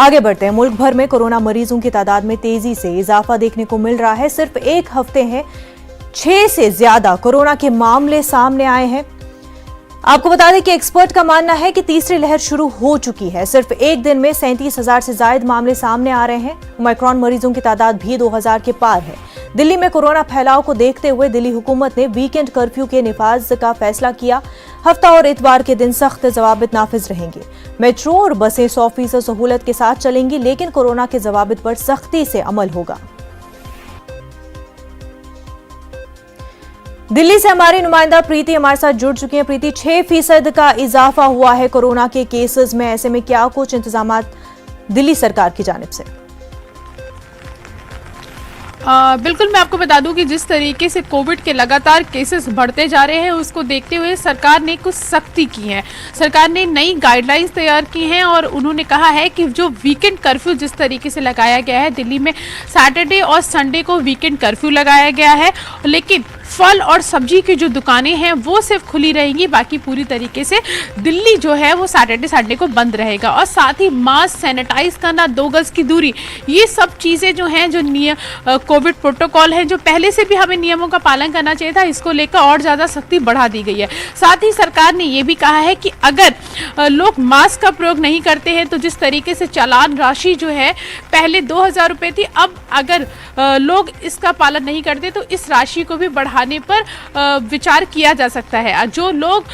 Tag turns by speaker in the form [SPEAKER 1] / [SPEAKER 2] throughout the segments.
[SPEAKER 1] आगे बढ़ते हैं। मुल्क भर में कोरोना मरीजों की तादाद में तेजी से इजाफा देखने को मिल रहा है। सिर्फ एक हफ्ते हैं 6 से ज्यादा कोरोना के मामले सामने आए हैं। आपको बता दें कि एक्सपर्ट का मानना है कि तीसरी लहर शुरू हो चुकी है। सिर्फ एक दिन में 37,000 से ज्यादा मामले सामने आ रहे हैं। ओमिक्रॉन मरीजों की तादाद भी 2,000 के पार है। दिल्ली में कोरोना फैलाव को देखते हुए दिल्ली हुकूमत ने वीकेंड कर्फ्यू के निफाज का फैसला किया। हफ्ता और इतवार के दिन सख्त जवाबित नाफिज रहेंगे। मेट्रो और बसें 100% सहूलत के साथ चलेंगी, लेकिन कोरोना के जवाबित पर सख्ती से अमल होगा। दिल्ली से हमारी नुमाइंदा प्रीति हमारे साथ जुड़ चुकी हैं। प्रीति, 6% का इजाफा हुआ है कोरोना के केसेस में। ऐसे में क्या कुछ इंतजामात दिल्ली सरकार की जानिब से?
[SPEAKER 2] बिल्कुल, मैं आपको बता दूं कि जिस तरीके से कोविड के लगातार केसेस बढ़ते जा रहे हैं, उसको देखते हुए सरकार ने कुछ सख्ती की है। सरकार ने नई गाइडलाइंस तैयार की हैं और उन्होंने कहा है कि जो वीकेंड कर्फ्यू जिस तरीके से लगाया गया है, दिल्ली में सैटरडे और संडे को वीकेंड कर्फ्यू लगाया गया है, लेकिन फल और सब्जी की जो दुकानें हैं वो सिर्फ खुली रहेंगी। बाकी पूरी तरीके से दिल्ली जो है वो सैटरडे संडे को बंद रहेगा। और साथ ही मास्क, सैनिटाइज करना, 2 गज की दूरी, ये सब चीज़ें जो हैं, जो कोविड प्रोटोकॉल है, जो पहले से भी हमें नियमों का पालन करना चाहिए था, इसको लेकर और ज़्यादा सख्ती बढ़ा दी गई है। साथ ही सरकार ने ये भी कहा है कि अगर लोग मास्क का प्रयोग नहीं करते हैं तो जिस तरीके से चालान राशि जो है पहले 2,000 रुपये थी, अब अगर लोग इसका पालन नहीं करते तो इस राशि को भी बढ़ाने पर विचार किया जा सकता है। जो लोग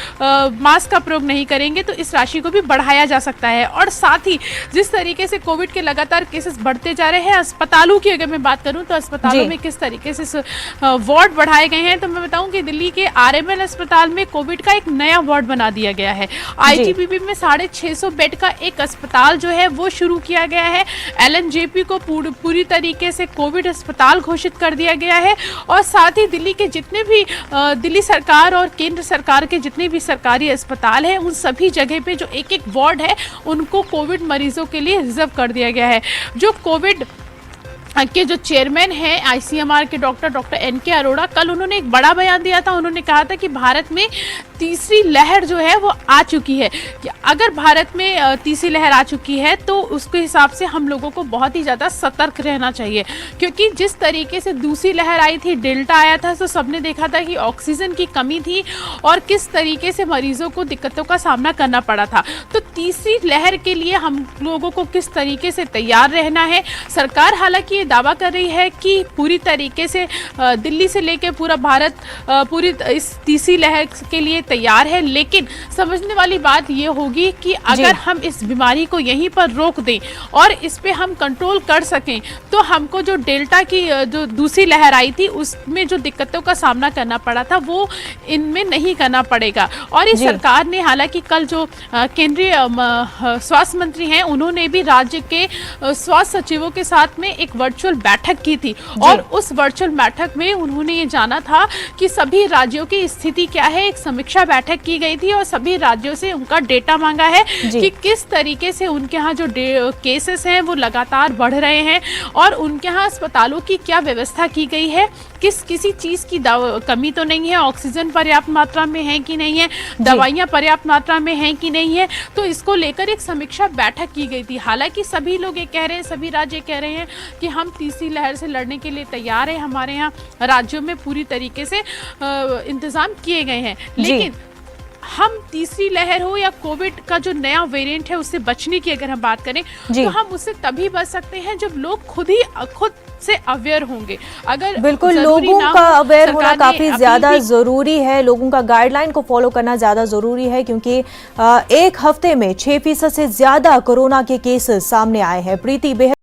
[SPEAKER 2] मास्क का प्रयोग नहीं करेंगे तो इस राशि को भी बढ़ाया जा सकता है। और साथ ही जिस तरीके से कोविड के लगातार केसेस बढ़ते जा रहे हैं, अस्पतालों की अगर मैं बात करूं तो अस्पतालों में किस तरीके से वार्ड बढ़ाए गए हैं, तो मैं बताऊं कि दिल्ली के RML अस्पताल में कोविड का एक नया वार्ड बना दिया गया है। ITBP में 650 बेड का एक अस्पताल जो है वो शुरू किया गया है। LNJP को पूरी तरीके से कोविड अस्पताल घोषित कर दिया गया है। और साथ ही दिल्ली के जितने भी दिल्ली सरकार और केंद्र सरकार के जितने भी सरकारी अस्पताल हैं, उन सभी जगह पे जो एक वार्ड है उनको कोविड मरीजों के लिए रिजर्व कर दिया गया है। जो कोविड के जो चेयरमैन हैं ICMR के डॉक्टर NK अरोड़ा, कल उन्होंने एक बड़ा बयान दिया था। उन्होंने कहा था कि भारत में तीसरी लहर जो है वो आ चुकी है। कि अगर भारत में तीसरी लहर आ चुकी है तो उसके हिसाब से हम लोगों को बहुत ही ज़्यादा सतर्क रहना चाहिए, क्योंकि जिस तरीके से दूसरी लहर आई थी, डेल्टा आया था, तो सबने देखा था कि ऑक्सीजन की कमी थी और किस तरीके से मरीजों को दिक्कतों का सामना करना पड़ा था। तो तीसरी लहर के लिए हम लोगों को किस तरीके से तैयार रहना है। सरकार हालांकि ये दावा कर रही है कि पूरी तरीके से दिल्ली से लेकर पूरा भारत पूरी इस तीसरी लहर के लिए तैयार है, लेकिन समझने वाली बात ये होगी कि अगर हम इस बीमारी को यहीं पर रोक दें और इस पे हम कंट्रोल कर सकें तो हमको जो डेल्टा की जो दूसरी लहर आई थी उसमें जो दिक्कतों का सामना करना पड़ा था वो इनमें नहीं करना पड़ेगा। और इस सरकार ने हालांकि कल जो केंद्रीय स्वास्थ्य मंत्री हैं, उन्होंने भी राज्य के स्वास्थ्य सचिवों के साथ में एक वर्चुअल बैठक की थी और उस वर्चुअल बैठक में उन्होंने ये जाना था कि सभी राज्यों की स्थिति क्या है। एक समीक्षा बैठक की गई थी और सभी राज्यों से उनका डेटा मांगा है कि किस तरीके से उनके यहाँ जो केसेस हैं वो लगातार बढ़ रहे हैं और उनके यहाँ अस्पतालों की क्या व्यवस्था की गई है, किसी चीज़ की कमी तो नहीं है, ऑक्सीजन पर्याप्त मात्रा में है कि नहीं है, दवाइयाँ पर्याप्त मात्रा में हैं कि नहीं है। तो इसको लेकर एक समीक्षा बैठक की गई थी। हालांकि सभी लोग ये कह रहे हैं, सभी राज्य कह रहे हैं कि हम तीसरी लहर से लड़ने के लिए तैयार हैं। हमारे यहाँ राज्यों में पूरी तरीके से इंतजाम किए गए हैं, लेकिन हम तीसरी लहर हो या कोविड का जो नया वेरिएंट है उससे बचने की अगर हम बात करें तो हम उससे तभी बच सकते हैं जब लोग खुद से अवेयर होंगे। अगर
[SPEAKER 1] बिल्कुल, लोगों का अवेयर होना काफी ज्यादा जरूरी है। लोगों का गाइडलाइन को फॉलो करना ज्यादा जरूरी है, क्योंकि एक हफ्ते में 6% से ज्यादा कोरोना के केसेस सामने आए हैं। प्रीति,